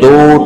2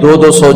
200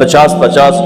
50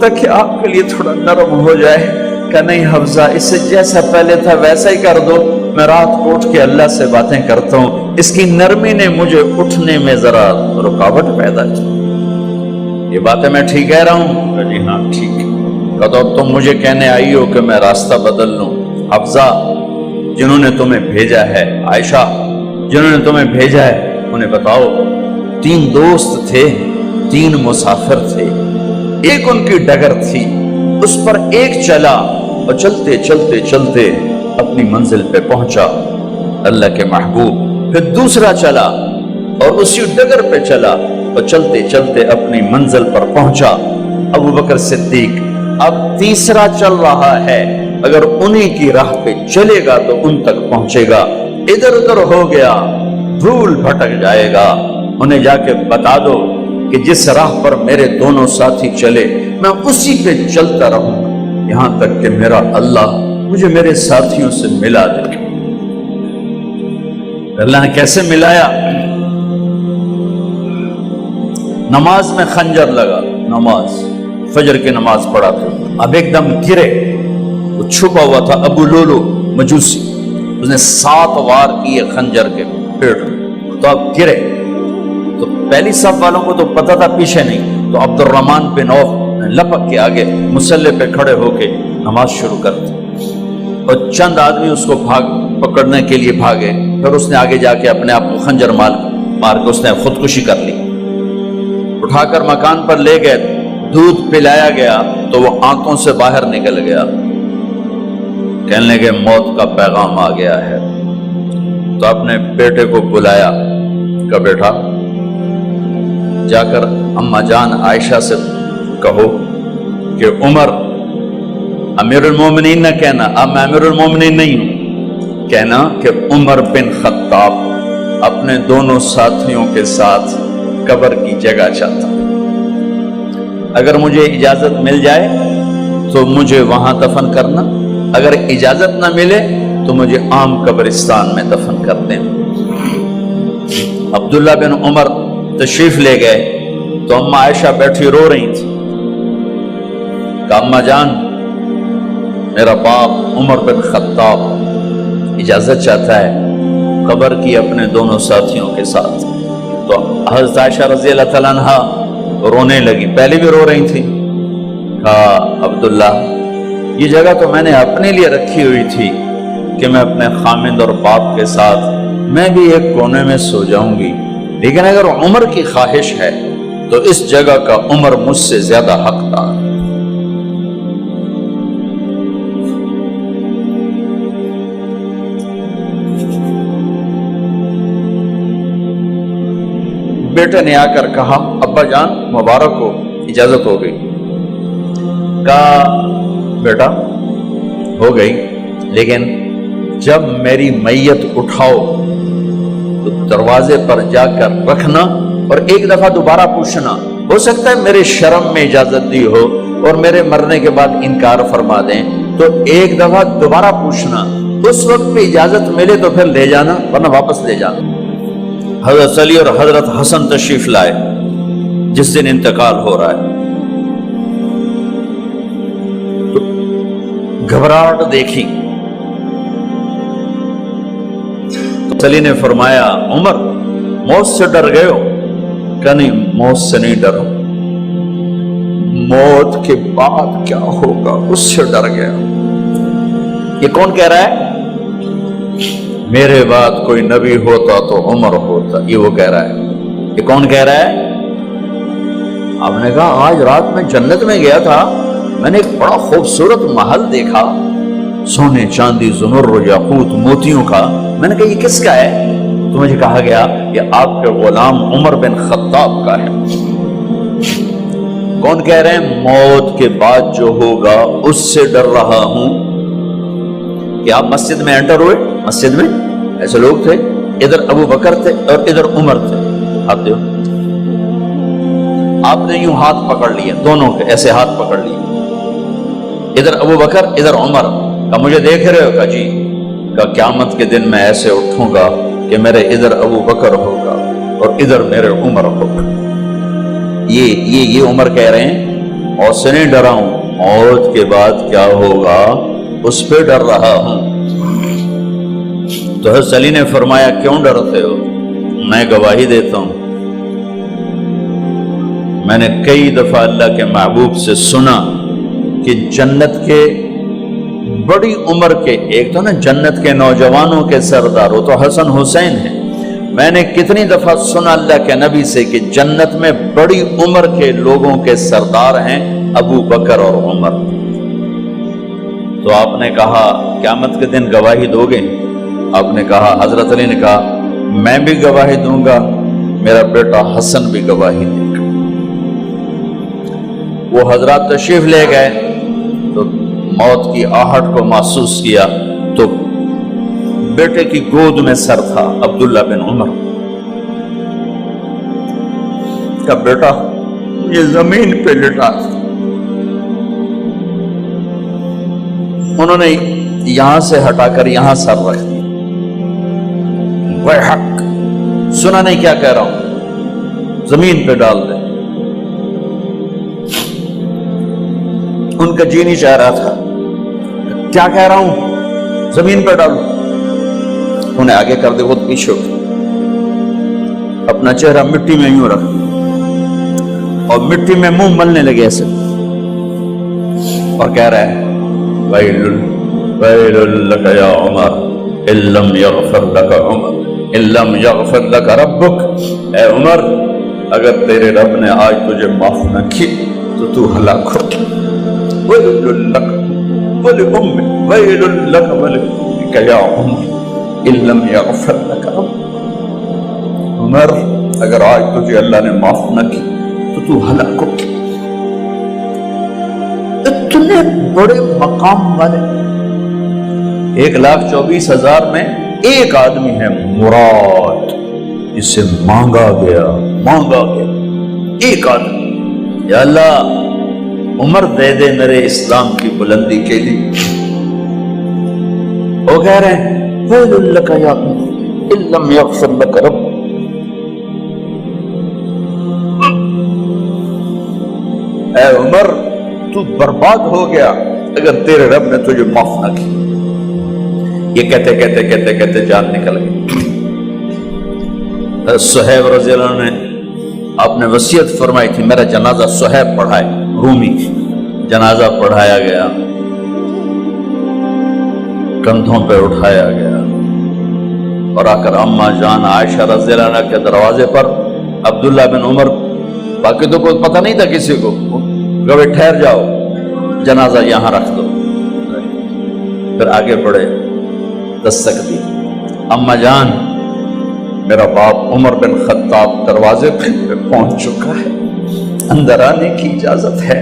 تاکہ آپ کے لیے تھوڑا نرم ہو جائے کہ نہیں حفظہ اسے جیسا پہلے تھا ویسا ہی کر دو، میں رات کو اٹھ کے اللہ سے باتیں کرتا ہوں، اس کی نرمی نے مجھے اٹھنے میں ذرا رکاوٹ پیدا کی۔ یہ باتیں میں ٹھیک کہہ رہا ہوں؟ کہ جی ہاں ٹھیک ہے۔ کہ تو تم مجھے کہنے آئی ہو کہ میں راستہ بدل لوں؟ حفظہ جنہوں نے تمہیں بھیجا ہے، عائشہ جنہوں نے تمہیں بھیجا ہے، انہیں بتاؤ 3 دوست تھے، 3 مسافر تھے، ایک ان کی ڈگر تھی، اس پر ایک چلا اور چلتے چلتے چلتے اپنی منزل پہ پہنچا اللہ کے محبوب، پھر دوسرا چلا اور اسی ڈگر پہ چلا اور چلتے چلتے اپنی منزل پر پہنچا ابو بکر صدیق۔ اب تیسرا چل رہا ہے، اگر انہی کی راہ پہ چلے گا تو ان تک پہنچے گا، ادھر ادھر ہو گیا بھول بھٹک جائے گا۔ انہیں جا کے بتا دو کہ جس راہ پر میرے دونوں ساتھی چلے میں اسی پہ چلتا رہوں گا یہاں تک کہ میرا اللہ مجھے میرے ساتھیوں سے ملا دے۔ اللہ نے کیسے ملایا؟ نماز میں خنجر لگا، نماز فجر کی نماز پڑھا تھا، اب ایک دم گرے، وہ چھپا ہوا تھا ابو لولو مجوسی، اس نے 7 وار کیے خنجر کے پیٹ میں، تو اب گرے تو پہلی صف والوں کو تو پتہ تھا پیچھے نہیں، تو عبد الرحمن بن عوف لپک کے آگے مصلی پہ کھڑے ہو کے نماز شروع کر دی، اور چند آدمی اس کو پکڑنے کے لیے بھاگے، پھر اس نے آگے جا کے اپنے آپ کو خنجر مار کے اس نے خودکشی کر لی۔ اٹھا کر مکان پر لے گئے، دودھ پلایا گیا تو وہ آنتوں سے باہر نکل گیا، کہنے لگے موت کا پیغام آ گیا ہے۔ تو اپنے بیٹے کو بلایا کہ بیٹا جا کر اماں جان عائشہ سے کہو کہ عمر، امیر المومنین نہ کہنا، اب میں امیر المومنین نہیں ہوں، کہنا کہ عمر بن خطاب اپنے دونوں ساتھیوں کے ساتھ قبر کی جگہ چاہتا، اگر مجھے اجازت مل جائے تو مجھے وہاں دفن کرنا، اگر اجازت نہ ملے تو مجھے عام قبرستان میں دفن کر دیں۔ عبداللہ بن عمر تشریف لے گئے تو اماں عائشہ بیٹھی رو رہی تھی کہ اماں جان میرا باپ عمر بن خطاب اجازت چاہتا ہے قبر کی اپنے دونوں ساتھیوں کے ساتھ۔ تو حضرت عائشہ رضی اللہ تعالیٰ عنہا رونے لگی، پہلے بھی رو رہی تھی، کہا عبداللہ یہ جگہ تو میں نے اپنے لیے رکھی ہوئی تھی کہ میں اپنے خامند اور باپ کے ساتھ میں بھی ایک کونے میں سو جاؤں گی، لیکن اگر عمر کی خواہش ہے تو اس جگہ کا عمر مجھ سے زیادہ حقدار ہے۔ بیٹے نے آ کر کہا ابا جان مبارک ہو، اجازت ہو گئی۔ کہا بیٹا ہو گئی، لیکن جب میری میت اٹھاؤ تو دروازے پر جا کر رکھنا اور ایک دفعہ دوبارہ پوچھنا، ہو سکتا ہے میرے شرم میں اجازت دی ہو اور میرے مرنے کے بعد انکار فرما دیں، تو ایک دفعہ دوبارہ پوچھنا، اس وقت پہ اجازت ملے تو پھر لے جانا ورنہ واپس لے جانا۔ حضرت علی اور حضرت حسن تشریف لائے جس دن انتقال ہو رہا ہے، تو گھبراہٹ دیکھی، تو علی نے فرمایا عمر موت سے ڈر گئے ہو؟ کہ نہیں موت سے نہیں ڈرا، موت کے بعد کیا ہوگا اس سے ڈر گیا۔ یہ کون کہہ رہا ہے؟ میرے بعد کوئی نبی ہوتا تو عمر ہوتا، یہ وہ کہہ رہا ہے۔ یہ کون کہہ رہا ہے؟ آپ نے کہا آج رات میں جنت میں گیا تھا، میں نے ایک بڑا خوبصورت محل دیکھا، سونے چاندی زمرد یاقوت موتیوں کا، میں نے کہا یہ کس کا ہے؟ تو مجھے کہا گیا یہ آپ کے غلام عمر بن خطاب کا ہے۔ کون کہہ رہے ہیں؟ موت کے بعد جو ہوگا اس سے ڈر رہا ہوں۔ کہ آپ مسجد میں انٹر ہوئے، مسجد میں ایسے لوگ تھے، ادھر ابو بکر تھے اور ادھر عمر تھے، ہاتھ دیو، آپ نے یوں ہاتھ پکڑ لیے، دونوں کے ایسے ہاتھ پکڑ لیے، ادھر ابو بکر ادھر عمر، کہ مجھے دیکھ رہے ہو؟ کہ جی۔ کہ قیامت کے دن میں ایسے اٹھوں گا کہ میرے ادھر ابو بکر ہوگا اور ادھر میرے عمر ہوگا۔ یہ عمر کہہ رہے ہیں موت سے نہیں ڈرا ہوں، موت کے بعد کیا ہوگا اس پہ ڈر رہا ہوں۔ تو حضرت علی نے فرمایا کیوں ڈرتے ہو؟ میں گواہی دیتا ہوں، میں نے کئی دفعہ اللہ کے محبوب سے سنا کہ جنت کے بڑی عمر کے، ایک تو نا جنت کے نوجوانوں کے سردار، وہ تو حسن حسین ہیں، میں نے کتنی دفعہ سنا اللہ کے نبی سے کہ جنت میں بڑی عمر کے لوگوں کے سردار ہیں ابو بکر اور عمر۔ تو آپ نے کہا قیامت کے دن گواہی دو گے؟ آپ نے کہا، حضرت علی نے کہا میں بھی گواہی دوں گا، میرا بیٹا حسن بھی گواہی دے گا۔ وہ حضرات تشریف لے گئے تو موت کی آہٹ کو محسوس کیا تو بیٹے کی گود میں سر تھا عبداللہ بن عمر کا، بیٹا یہ زمین پہ لٹا۔ انہوں نے یہاں سے ہٹا کر یہاں سر رکھ دیا۔ ویحک، سنا نہیں کیا کہہ رہا ہوں، زمین پہ ڈال دے۔ ان کا جی نہیں چاہ رہا تھا، کیا کہہ رہا ہوں، زمین پہ ڈالو۔ انہیں آگے کر دے، وہ پیچھے اٹھ، اپنا چہرہ مٹی میں یوں رکھ اور مٹی میں منہ ملنے لگے ایسے، اور کہہ رہا ہے ویل لک یا عمر ان لم یغفر لک عمر ان لم یغفر لک ربک، اے عمر اگر تیرے رب نے آج تجھے معاف نہ کی تو تو ہلاک ہو۔ ویل لک ولأمک ویل لک ولأمک یا عمر ان لم یغفر لک ربک، عمر اگر آج تجھے اللہ نے معاف نہ کی تو تو ہلاک ہو۔ اتنے بڑے مقام والے، 1,24,000 میں ایک آدمی ہے مراد، جسے مانگا گیا ایک آدمی، یا اللہ عمر دے دے میرے اسلام کی بلندی کے لیے۔ وہ کہہ رہے ہیں ویل لک یا عمر ان لم یغفر لک رب، اے عمر تو برباد ہو گیا اگر تیرے رب نے تجھے معاف نہ کی۔ یہ کہتے جان نکل گئی۔ صہیب رضی اللہ عنہ نے آپ نے وصیت فرمائی تھی میرا جنازہ صہیب پڑھائے، رومی جنازہ پڑھایا گیا، کندھوں پہ اٹھایا گیا، اور آ کر اماں جان عائشہ رضی اللہ عنہ کے دروازے پر عبداللہ بن عمر، باقی تو کوئی پتہ نہیں تھا کسی کو، گوے ٹھہر جاؤ جنازہ یہاں رکھ دو۔ پھر آگے بڑھے، دستک دی، اماں جان میرا باپ عمر بن خطاب دروازے پہ پہنچ چکا ہے، اندر آنے کی اجازت ہے۔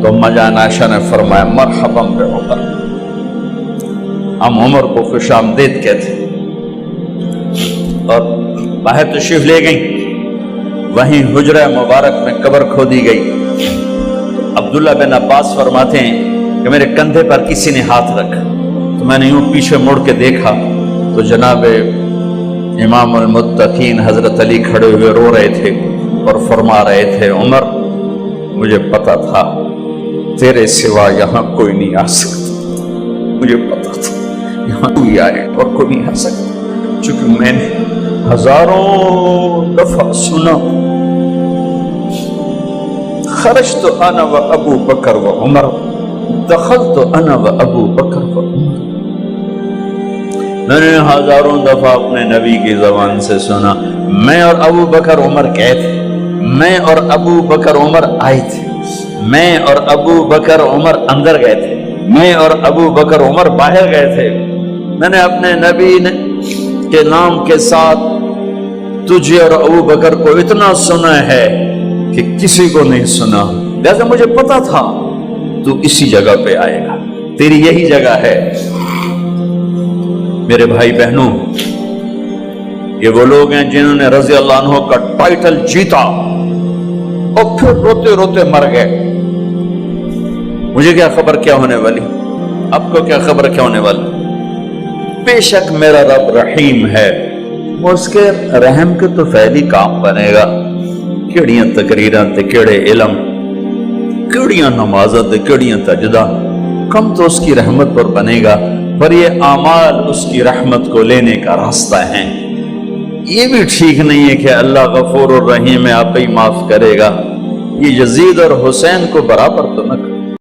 تو اماں جان عائشہ نے فرمایا مرحبا بعمر، ہم عمر کو خوش آمدید کہتے، اور باہر تشریف لے گئیں۔ وہیں حجرہ مبارک میں قبر کھودی گئی۔ عبداللہ بن عباس فرماتے ہیں کہ میرے کندھے پر کسی نے ہاتھ رکھا تو میں نے یوں پیچھے مڑ کے دیکھا تو جناب امام المتقین حضرت علی کھڑے ہوئے رو رہے تھے اور فرما رہے تھے عمر مجھے پتا تھا تیرے سوا یہاں کوئی نہیں آ سکتا، مجھے پتا تھا یہاں کوئی آئے اور کوئی نہیں آ سکتا، چونکہ میں نے ہزاروں دفعہ سنا خرجت انا و ابو بکر و عمر دخلت انا و ابو بکر و عمر، میں نے ہزاروں دفعہ اپنے نبی کی زبان سے سنا میں اور ابو بکر عمر گئے تھے، میں اور ابو بکر عمر آئے تھے، میں اور ابو بکر عمر اندر گئے تھے، میں اور ابو بکر عمر باہر گئے تھے، میں نے اپنے نبی کے نام کے ساتھ تجھے اور ابو بکر کو اتنا سنا ہے کہ کسی کو نہیں سنا، لہذا مجھے پتا تھا تو اسی جگہ پہ آئے گا، تیری یہی جگہ ہے۔ میرے بھائی بہنوں، یہ وہ لوگ ہیں جنہوں نے رضی اللہ عنہ کا ٹائٹل جیتا اور پھر روتے روتے مر گئے۔ مجھے کیا خبر کیا ہونے والی، آپ کو کیا خبر کیا ہونے والی؟ بے شک میرا رب رحیم ہے، وہ اس کے رحم کے تو فعلی کام بنے گا، کیڑیاں تقریراں تے کیڑے علم، کیڑیاں نمازاں تے کیڑیاں سجدہ، کم تو اس کی رحمت پر بنے گا، پر یہ اعمال اس کی رحمت کو لینے کا راستہ ہیں۔ یہ بھی ٹھیک نہیں ہے کہ اللہ غفور الرحیم ہے، آپ ہی معاف کرے گا۔ یہ یزید اور حسین کو برابر تو نہ